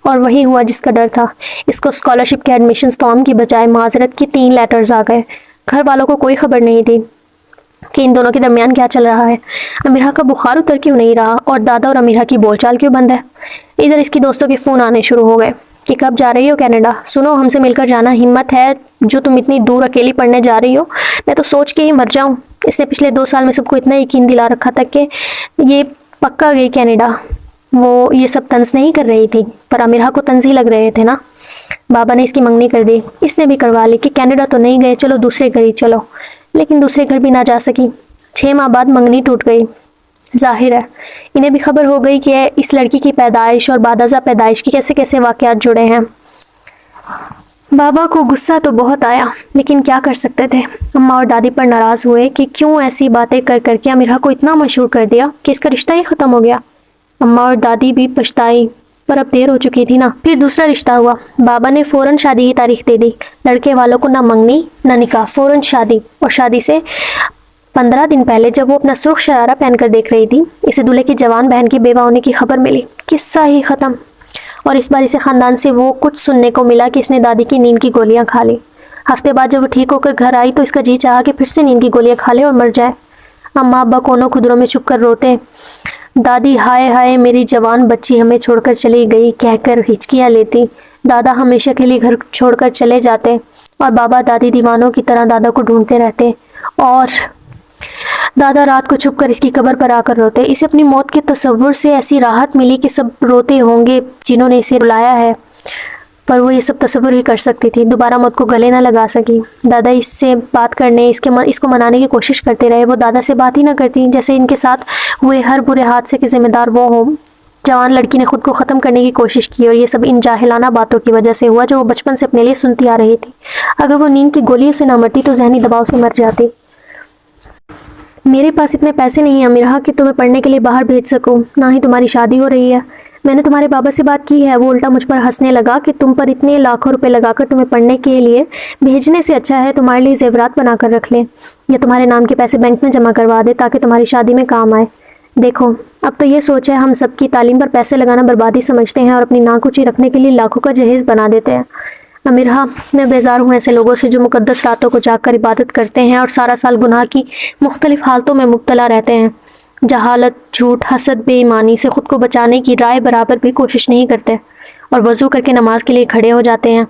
اور وہی ہوا جس کا ڈر تھا۔ اس کو اسکالرشپ کے ایڈمیشن فارم کی بجائے معذرت کی 3 لیٹرز آ گئے۔ گھر والوں کو کوئی خبر نہیں تھی کہ ان دونوں کے درمیان کیا چل رہا ہے۔ امیرہ کا بخار اتر کیوں نہیں رہا اور دادا اور امیرہ کی بول چال کیوں بند ہے؟ ادھر اس کی دوستوں کے فون آنے شروع ہو گئے کہ کب جا رہی ہو کینیڈا؟ سنو، ہم سے مل کر جانا، ہمت ہے جو تم اتنی دور اکیلی پڑھنے جا رہی ہو؟ میں تو سوچ کے ہی مر جاؤں۔ اس نے پچھلے 2 سال میں سب کو اتنا یقین دلا رکھا تھا کہ یہ پکا گئی کینیڈا۔ وہ یہ سب طنز نہیں کر رہی تھی، پر امیرہ کو طنز ہی لگ رہے تھے نا۔ بابا نے اس کی منگنی کر دی، اس نے بھی کروا لی کہ کینیڈا تو نہیں گئے، چلو دوسرے گھر ہی چلو۔ لیکن دوسرے گھر بھی نہ جا سکی۔ 6 ماہ بعد منگنی ٹوٹ گئی۔ ظاہر ہے انہیں بھی خبر ہو گئی کہ اس لڑکی کی پیدائش اور بعد ازاں پیدائش کی کیسے کیسے واقعات جڑے ہیں۔ بابا کو غصہ تو بہت آیا، لیکن کیا کر سکتے تھے؟ اماں اور دادی پر ناراض ہوئے کہ کیوں ایسی باتیں کر کر کے امیرہ کو اتنا مشہور کر دیا کہ اس کا رشتہ ہی ختم ہو گیا۔ اماں اور دادی بھی پچھتائی، پر اب دیر ہو چکی تھی نا۔ پھر دوسرا رشتہ ہوا۔ بابا نے فوراً شادی کی تاریخ دے دی۔ لڑکے والوں کو نہ منگنی نہ نکاح، فوراً شادی۔ اور شادی سے 15 دن پہلے جب وہ اپنا سرخ شرارہ پہن کر دیکھ رہی تھی، اسے دولہے کی جوان بہن کی بیوہ ہونے کی خبر ملی۔ قصہ ہی ختم۔ اور اس بار اسے خاندان سے وہ کچھ سننے کو ملا کہ اس نے دادی کی نیند کی گولیاں کھا لی۔ ہفتے بعد جب وہ ٹھیک ہو کر گھر آئی تو اس کا جی چاہا کہ پھر سے نیند کی گولیاں کھا لے اور مر جائے۔ اماں ابا کونوں خدروں میں چھپ کر روتے۔ دادی ہائے ہائے میری جوان بچی ہمیں چھوڑ کر چلی گئی کہہ کر ہچکیاں لیتی۔ دادا ہمیشہ کے لیے گھر چھوڑ کر چلے جاتے اور بابا دادی دیوانوں کی طرح دادا کو ڈھونڈتے رہتے، اور دادا رات کو چھپ کر اس کی قبر پر آ کر روتے۔ اسے اپنی موت کے تصور سے ایسی راحت ملی کہ سب روتے ہوں گے جنہوں نے اسے رلایا ہے، پر وہ یہ سب تصور ہی کر سکتی تھی، دوبارہ موت کو گلے نہ لگا سکی۔ دادا اس سے بات کرنے، اس کو منانے کی کوشش کرتے رہے، وہ دادا سے بات ہی نہ کرتی، جیسے ان کے ساتھ ہوئے ہر برے حادثے کے ذمہ دار وہ ہوں۔ جوان لڑکی نے خود کو ختم کرنے کی کوشش کی، اور یہ سب ان جاہلانہ باتوں کی وجہ سے ہوا جو وہ بچپن سے اپنے لیے سنتی آ رہی تھی۔ اگر وہ نیند کی گولیوں سے نہ مرتی تو ذہنی دباؤ سے مر جاتی۔ میرے پاس اتنے پیسے نہیں ہیں امیرہ کہ تمہیں پڑھنے کے لیے باہر بھیج سکوں، نہ ہی تمہاری شادی ہو رہی ہے۔ میں نے تمہارے بابا سے بات کی ہے، وہ الٹا مجھ پر ہنسنے لگا کہ تم پر اتنے لاکھوں روپے لگا کر تمہیں پڑھنے کے لیے بھیجنے سے اچھا ہے تمہارے لیے زیورات بنا کر رکھ لے، یا تمہارے نام کے پیسے بینک میں جمع کروا دے تاکہ تمہاری شادی میں کام آئے۔ دیکھو اب تو یہ سوچ ہے ہم سب کی تعلیم پر پیسے لگانا بربادی سمجھتے ہیں اور اپنی ناک اونچی رکھنے کے لیے لاکھوں کا جہیز بنا دیتے ہیں۔ امیرہ میں بیزار ہوں ایسے لوگوں سے جو مقدس راتوں کو جاگ کر عبادت کرتے ہیں اور سارا سال گناہ کی مختلف حالتوں میں مبتلا رہتے ہیں، جہالت، جھوٹ، حسد، بے ایمانی سے خود کو بچانے کی رائے برابر بھی کوشش نہیں کرتے، اور وضو کر کے نماز کے لیے کھڑے ہو جاتے ہیں۔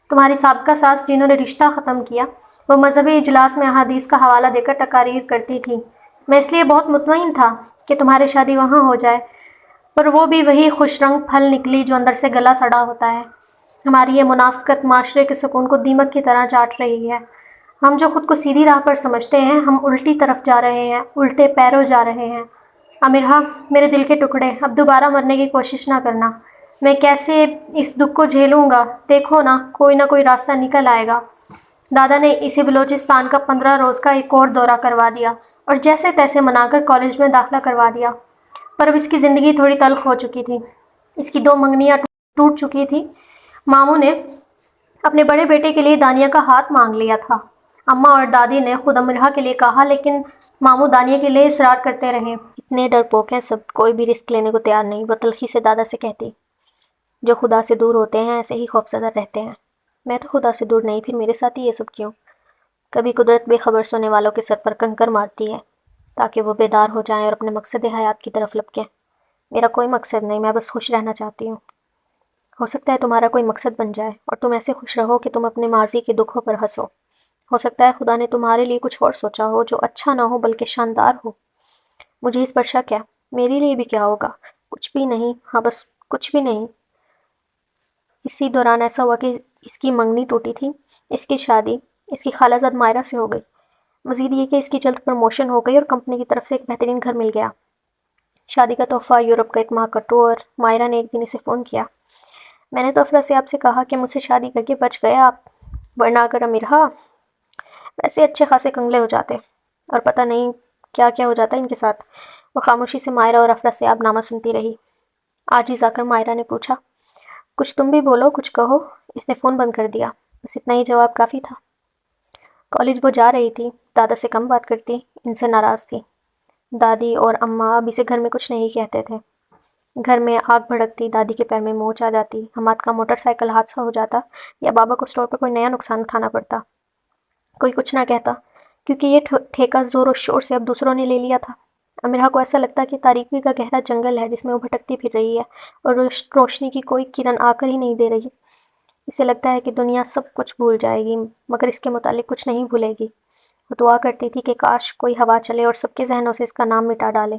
تمہاری سابقہ ساس جنہوں نے رشتہ ختم کیا، وہ مذہبی اجلاس میں احادیث کا حوالہ دے کر تقاریر کرتی تھی۔ میں اس لیے بہت مطمئن تھا کہ تمہاری شادی وہاں ہو جائے، پر وہ بھی وہی خوش رنگ پھل نکلی جو اندر سے گلا سڑا ہوتا ہے۔ ہماری یہ منافقت معاشرے کے سکون کو دیمک کی طرح چاٹ رہی ہے۔ ہم جو خود کو سیدھی راہ پر سمجھتے ہیں، ہم الٹی طرف جا رہے ہیں، الٹے پیروں جا رہے ہیں۔ امیرہ میرے دل کے ٹکڑے، اب دوبارہ مرنے کی کوشش نہ کرنا۔ میں کیسے اس دکھ کو جھیلوں گا؟ دیکھو نا، کوئی نہ کوئی راستہ نکل آئے گا۔ دادا نے اسے بلوچستان کا 15 روز کا ایک اور دورہ کروا دیا اور جیسے تیسے منا کر کالج میں داخلہ کروا دیا، پر اب اس کی زندگی تھوڑی تلخ ہو چکی تھی۔ اس کی 2 منگنیاں ٹوٹ چکی تھی۔ ماموں نے اپنے بڑے بیٹے کے لیے دانیہ کا ہاتھ مانگ لیا تھا۔ اماں اور دادی نے خود امیرہ کے لیے کہا، لیکن ماموں دانیہ کے لیے اصرار کرتے رہے۔ اتنے ڈرپوک ہیں سب، کوئی بھی رسک لینے کو تیار نہیں، وہ تلخی سے دادا سے کہتی۔ جو خدا سے دور ہوتے ہیں ایسے ہی خوفزدہ رہتے ہیں۔ میں تو خدا سے دور نہیں، پھر میرے ساتھ ہی یہ سب کیوں؟ کبھی قدرت بے خبر سونے والوں کے سر پر کنکر مارتی ہے تاکہ وہ بیدار ہو جائیں اور اپنے مقصد حیات کی طرف لپکیں۔ میرا کوئی مقصد نہیں، میں بس خوش رہنا چاہتی ہوں۔ ہو سکتا ہے تمہارا کوئی مقصد بن جائے اور تم ایسے خوش رہو کہ تم اپنے ماضی کے دکھوں پر ہنسو۔ ہو سکتا ہے خدا نے تمہارے لیے کچھ اور سوچا ہو جو اچھا نہ ہو بلکہ شاندار ہو۔ مجھے اس پر شک ہے۔ میرے لیے بھی کیا ہوگا؟ کچھ بھی نہیں، ہاں بس کچھ بھی نہیں۔ اسی دوران ایسا ہوا کہ اس کی منگنی ٹوٹی تھی، اس کی شادی اس کی خالہ زاد مائرہ سے ہو گئی۔ مزید یہ کہ اس کی جلد پروموشن ہو گئی اور کمپنی کی طرف سے ایک بہترین گھر مل گیا۔ شادی کا تحفہ یورپ کا 1 ماہ کا ٹور۔ مائرہ نے ایک دن اسے فون کیا۔ میں نے تو افرا سے آپ سے کہا کہ مجھ سے شادی کر کے بچ گئے آپ، ورنہ اگر امیرہ ویسے اچھے خاصے کنگلے ہو جاتے، اور پتہ نہیں کیا کیا ہو جاتا ان کے ساتھ۔ وہ خاموشی سے مائرہ اور افرا سے آپ نامہ سنتی رہی۔ عاجز آ کر مائرہ نے پوچھا، کچھ تم بھی بولو، کچھ کہو۔ اس نے فون بند کر دیا، بس اتنا ہی جواب کافی تھا۔ کالج وہ جا رہی تھی، دادا سے کم بات کرتی، ان سے ناراض تھی۔ دادی اور اماں اب اسے گھر میں کچھ نہیں کہتے تھے۔ گھر میں آگ بھڑکتی، دادی کے پیر میں موچ آ جاتی، حماد کا موٹر سائیکل حادثہ ہو جاتا یا بابا کو اسٹور پر کوئی نیا نقصان اٹھانا پڑتا، کوئی کچھ نہ کہتا، کیونکہ یہ ٹھیکہ زور و شور سے اب دوسروں نے لے لیا تھا۔ امرا کو ایسا لگتا کہ تاریکی کا گہرا جنگل ہے جس میں وہ بھٹکتی پھر رہی ہے اور روشنی کی کوئی کرن آ کر ہی نہیں دے رہی۔ اسے لگتا ہے کہ دنیا سب کچھ بھول جائے گی مگر اس کے متعلق کچھ نہیں بھولے گی۔ وہ دعا کرتی تھی کہ کاش کوئی ہوا چلے اور سب کے ذہنوں سے اس کا نام مٹا ڈالے،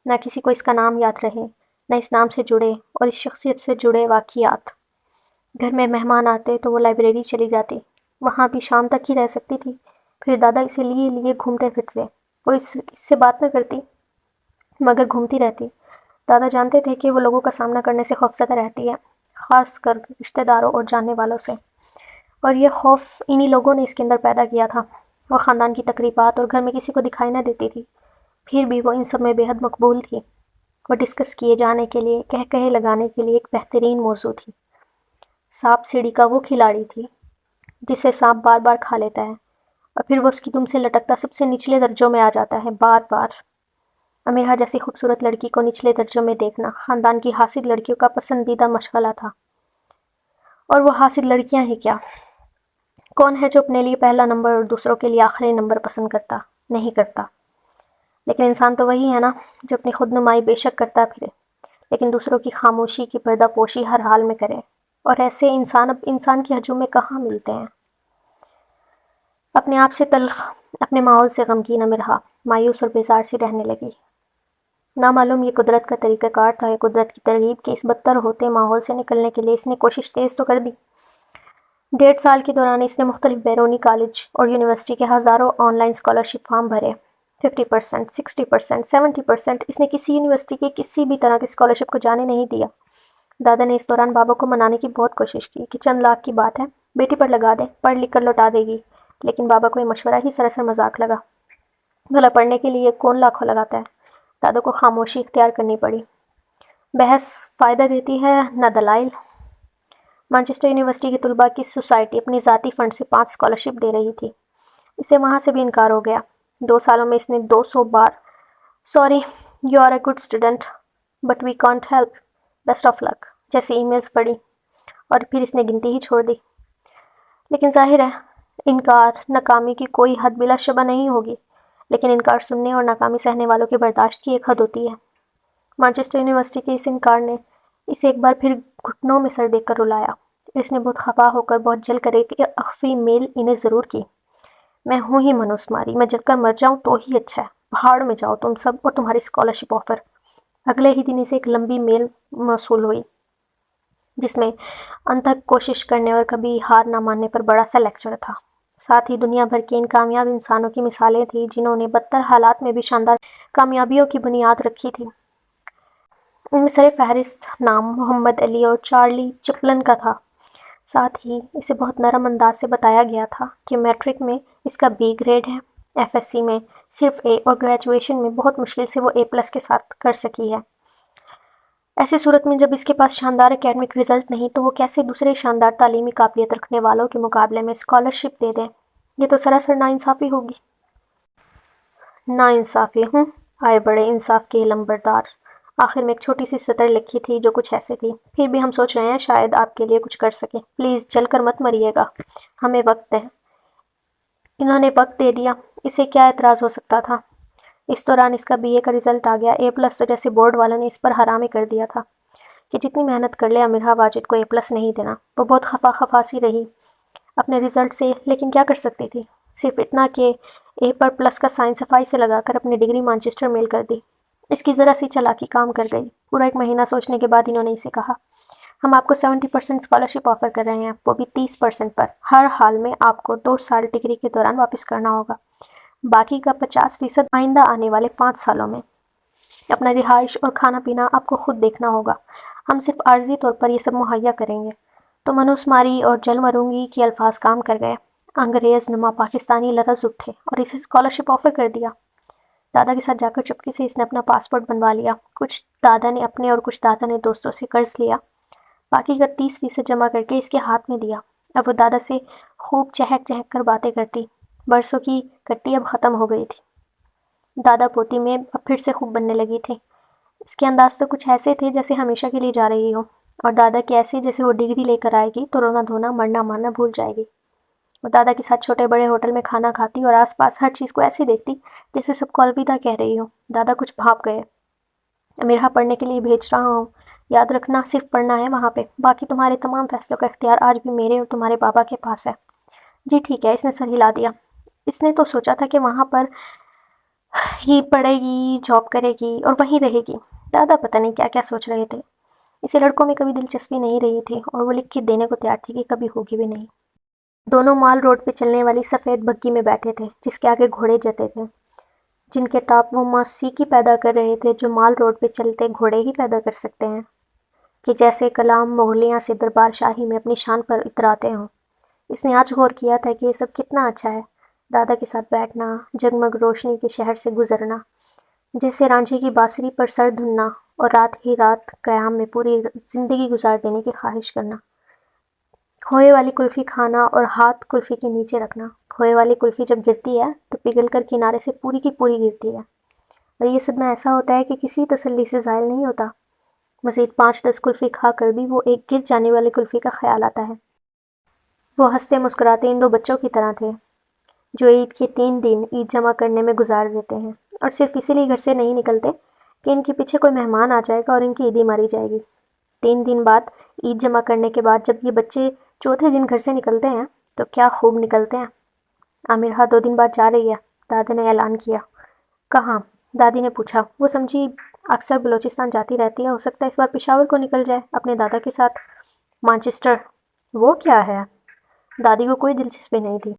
نہ کسی کو اس کا نام یاد رہے، نہ اس نام سے جڑے اور اس شخصیت سے جڑے واقعات۔ گھر میں مہمان آتے تو وہ لائبریری چلی جاتی، وہاں بھی شام تک ہی رہ سکتی تھی، پھر دادا اسے لیے لیے گھومتے پھرتے، وہ اس سے بات نہ کرتی مگر گھومتی رہتی۔ دادا جانتے تھے کہ وہ لوگوں کا سامنا کرنے سے خوفزدہ رہتی ہے، خاص کر رشتہ داروں اور جاننے والوں سے، اور یہ خوف انہی لوگوں نے اس کے اندر پیدا کیا تھا۔ وہ خاندان کی تقریبات اور گھر میں کسی کو دکھائی نہ دیتی تھی، پھر بھی وہ ان سب میں بے حد مقبول تھی۔ وہ ڈسکس کیے جانے کے لیے، کہے لگانے کے لیے ایک بہترین موضوع تھی۔ سانپ سیڑھی کا وہ کھلاڑی تھی جسے سانپ بار بار کھا لیتا ہے اور پھر وہ اس کی دم سے لٹکتا سب سے نچلے درجوں میں آ جاتا ہے بار بار۔ امیرہ جیسی خوبصورت لڑکی کو نچلے درجوں میں دیکھنا خاندان کی حاسد لڑکیوں کا پسندیدہ مشغلہ تھا، اور وہ حاسد لڑکیاں ہی کیا، کون ہے جو اپنے لیے پہلا نمبر اور دوسروں کے لیے آخری نمبر پسند کرتا نہیں کرتا؟ لیکن انسان تو وہی ہے نا جو اپنی خود نمائی بے شک کرتا پھرے لیکن دوسروں کی خاموشی کی پردہ پوشی ہر حال میں کرے، اور ایسے انسان اب انسان کے ہجوم میں کہاں ملتے ہیں۔ اپنے آپ سے تلخ، اپنے ماحول سے غمگین امرا مایوس اور بیزار سی رہنے لگی۔ نہ معلوم یہ قدرت کا طریقہ کار تھا یا قدرت کی ترغیب کہ اس بدتر ہوتے ماحول سے نکلنے کے لیے اس نے کوشش تیز تو کر دی۔ 1.5 سال کے دوران اس نے مختلف بیرونی کالج اور یونیورسٹی کے ہزاروں آن لائن اسکالرشپ فارم بھرے، 50%، 60%، 70%۔ اس نے کسی یونیورسٹی کے کسی بھی طرح کی اسکالرشپ کو جانے نہیں دیا۔ دادا نے اس دوران بابا کو منانے کی بہت کوشش کی کہ چند لاکھ کی بات ہے، بیٹی پر لگا دے، پڑھ لکھ کر لوٹا دے گی، لیکن بابا کو یہ مشورہ ہی سراسر مذاق لگا۔ بھلا پڑھنے کے لیے کون لاکھوں لگاتا ہے؟ دادا کو خاموشی اختیار کرنی پڑی۔ بحث فائدہ دیتی ہے نہ دلائل۔ مانچسٹر یونیورسٹی کی طلباء کی سوسائٹی اپنی ذاتی فنڈ سے 5 اسکالرشپ دے رہی تھی، اسے وہاں سے بھی انکار ہو گیا۔ 2 سالوں میں اس نے 200 بار "sorry, you are a good student but we can't help, best of luck" جیسی ای میلز پڑھی، اور پھر اس نے گنتی ہی چھوڑ دی۔ لیکن ظاہر ہے انکار ناکامی کی کوئی حد بلا شبہ نہیں ہوگی، لیکن انکار سننے اور ناکامی سہنے والوں کی برداشت کی ایک حد ہوتی ہے۔ مانچسٹر یونیورسٹی کے اس انکار نے اسے ایک بار پھر گھٹنوں میں سر دے کر رلایا۔ اس نے بہت خفا ہو کر بہت جل کر ایک اخفی میل انہیں ضرور کی: "میں ہوں ہی منوس ماری، میں جل کر مر جاؤں تو ہی اچھا ہے، بھاڑ میں جاؤ تم سب اور تمہاری اسکالرشپ آفر"۔ اگلے ہی دن اسے ایک لمبی میل موصول ہوئی جس میں انتھک کوشش کرنے اور کبھی ہار نہ ماننے پر بڑا سا لیکچر تھا، ساتھ ہی دنیا بھر کے ان کامیاب انسانوں کی مثالیں تھیں جنہوں نے بدتر حالات میں بھی شاندار کامیابیوں کی بنیاد رکھی تھی۔ ان میں سر فہرست نام محمد علی اور چارلی چپلن کا تھا۔ ساتھ ہی اسے بہت نرم انداز سے بتایا گیا تھا کہ میٹرک میں اس کا B گریڈ ہے، FSC میں صرف A اور گریجویشن میں بہت مشکل سے وہ A+ کے ساتھ کر سکی ہے۔ ایسی صورت میں جب اس کے پاس شاندار اکیڈمک رزلٹ نہیں تو وہ کیسے دوسرے شاندار تعلیمی قابلیت رکھنے والوں کے مقابلے میں اسکالرشپ دے دے؟ یہ تو سراسر ناانصافی ہوگی۔ ناانصافی آئے بڑے انصاف کے علمبردار۔ آخر میں ایک چھوٹی سی سطر لکھی تھی جو کچھ ایسے تھی: "پھر بھی ہم سوچ رہے ہیں شاید آپ کے لیے کچھ کر سکیں، پلیز جل کر مت مریے گا، ہمیں وقت دیں"۔ انہوں نے وقت دے دیا، اسے کیا اعتراض ہو سکتا تھا؟ اس دوران اس کا BA کا رزلٹ آ گیا A+ تو جیسے بورڈ والوں نے اس پر حرام کر دیا تھا کہ جتنی محنت کر لے امرا واجد کو A+ نہیں دینا۔ وہ بہت خفا سی رہی اپنے رزلٹ سے، لیکن کیا کر سکتی تھی؟ صرف اتنا کہ A پر پلس کا سائن صفائی سے لگا کر اپنی ڈگری مانچسٹر میل کر دی۔ اس کی ذرا سی چالاکی کام کر گئی۔ پورا 1 مہینہ سوچنے کے بعد انہوں نے اسے کہا: "ہم آپ کو 70% اسکالرشپ آفر کر رہے ہیں، وہ بھی 30% پر، ہر حال میں آپ کو 2 سال ڈگری کے دوران واپس کرنا ہوگا، باقی کا 50% آئندہ آنے والے 5 سالوں میں۔ اپنا رہائش اور کھانا پینا آپ کو خود دیکھنا ہوگا، ہم صرف عارضی طور پر یہ سب مہیا کریں گے"۔ تو منوس ماری اور جل مروں گی کے الفاظ کام کر گئے۔ انگریز نما پاکستانی لرز اٹھے اور اسے اسکالرشپ آفر کر دیا۔ دادا کے ساتھ جا کر چپکے سے اس نے اپنا پاسپورٹ بنوا لیا۔ کچھ دادا نے اپنے اور کچھ دادا نے دوستوں سے قرض لیا، باقی کا 30% جمع کر کے اس کے ہاتھ میں دیا۔ اب وہ دادا سے خوب چہک چہک کر باتیں کرتی۔ برسوں کی کٹی اب ختم ہو گئی تھی۔ دادا پوتی میں اب پھر سے خوب بننے لگی تھی۔ اس کے انداز تو کچھ ایسے تھے جیسے ہمیشہ کے لیے جا رہی ہو، اور دادا کے ایسے جیسے وہ ڈگری لے کر آئے گی تو رونا دھونا مرنا مارنا بھول جائے گی۔ وہ دادا کے ساتھ چھوٹے بڑے ہوٹل میں کھانا کھاتی اور آس پاس ہر چیز کو ایسے دیکھتی جیسے سب کو الوداع کہہ رہی ہو۔ دادا کچھ بھاپ گئے۔ امیرہ پڑھنے کے لیے بھیج رہا ہوں، یاد رکھنا صرف پڑھنا ہے وہاں پہ، باقی تمہارے تمام فیصلوں کا اختیار آج بھی میرے اور تمہارے بابا کے پاس ہے۔ جی ٹھیک ہے، اس نے سر ہلا دیا۔ اس نے تو سوچا تھا کہ وہاں پر ہی پڑھے گی، جاب کرے گی اور وہیں رہے گی۔ دادا پتہ نہیں کیا کیا سوچ رہے تھے۔ اسے لڑکوں میں کبھی دلچسپی نہیں رہی تھی اور وہ لکھ کے دینے کو تیار تھی کہ کبھی ہوگی بھی نہیں۔ دونوں مال روڈ پہ چلنے والی سفید بگی میں بیٹھے تھے جس کے آگے گھوڑے جتے تھے، جن کے ٹاپ وہ موسیقی پیدا کر رہے تھے جو مال روڈ پہ چلتے گھوڑے ہی پیدا کر سکتے ہیں، کہ جیسے کلام مغلیاں سے دربار شاہی میں اپنی شان پر اتراتے ہوں۔ اس نے آج غور کیا تھا کہ یہ سب کتنا اچھا ہے، دادا کے ساتھ بیٹھنا، جگمگ روشنی کے شہر سے گزرنا، جیسے رانجھے کی بانسری پر سر دھننا اور رات ہی رات قیام میں پوری زندگی گزار دینے کی خواہش کرنا، کھوئے والی کلفی کھانا اور ہاتھ کلفی کے نیچے رکھنا۔ کھوئے والی کلفی جب گرتی ہے تو پگھل کر کنارے سے پوری کی پوری گرتی ہے، اور یہ صدمہ ایسا ہوتا ہے کہ کسی تسلی سے زائل نہیں ہوتا۔ مزید 5-10 کلفی کھا کر بھی وہ ایک گر جانے والی کلفی کا خیال آتا ہے۔ وہ ہنستے مسکراتے ان دو بچوں کی طرح تھے جو عید کے 3 دن عید جمع کرنے میں گزار دیتے ہیں، اور صرف اسی لیے گھر سے نہیں نکلتے کہ ان کے پیچھے کوئی مہمان آ جائے گا اور ان کی عیدی ماری جائے گی۔ 3 دن بعد عید جمع کرنے کے بعد جب یہ بچے چوتھے دن گھر سے نکلتے ہیں تو کیا خوب نکلتے ہیں۔ عامرہ 2 دن بعد جا رہی ہے، دادا نے اعلان کیا۔ کہاں؟ دادی نے پوچھا۔ وہ سمجھی اکثر بلوچستان جاتی رہتی ہے، ہو سکتا ہے اس بار پشاور کو نکل جائے اپنے دادا کے ساتھ۔ مانچسٹر؟ وہ کیا ہے؟ دادی کو کوئی دلچسپی نہیں تھی۔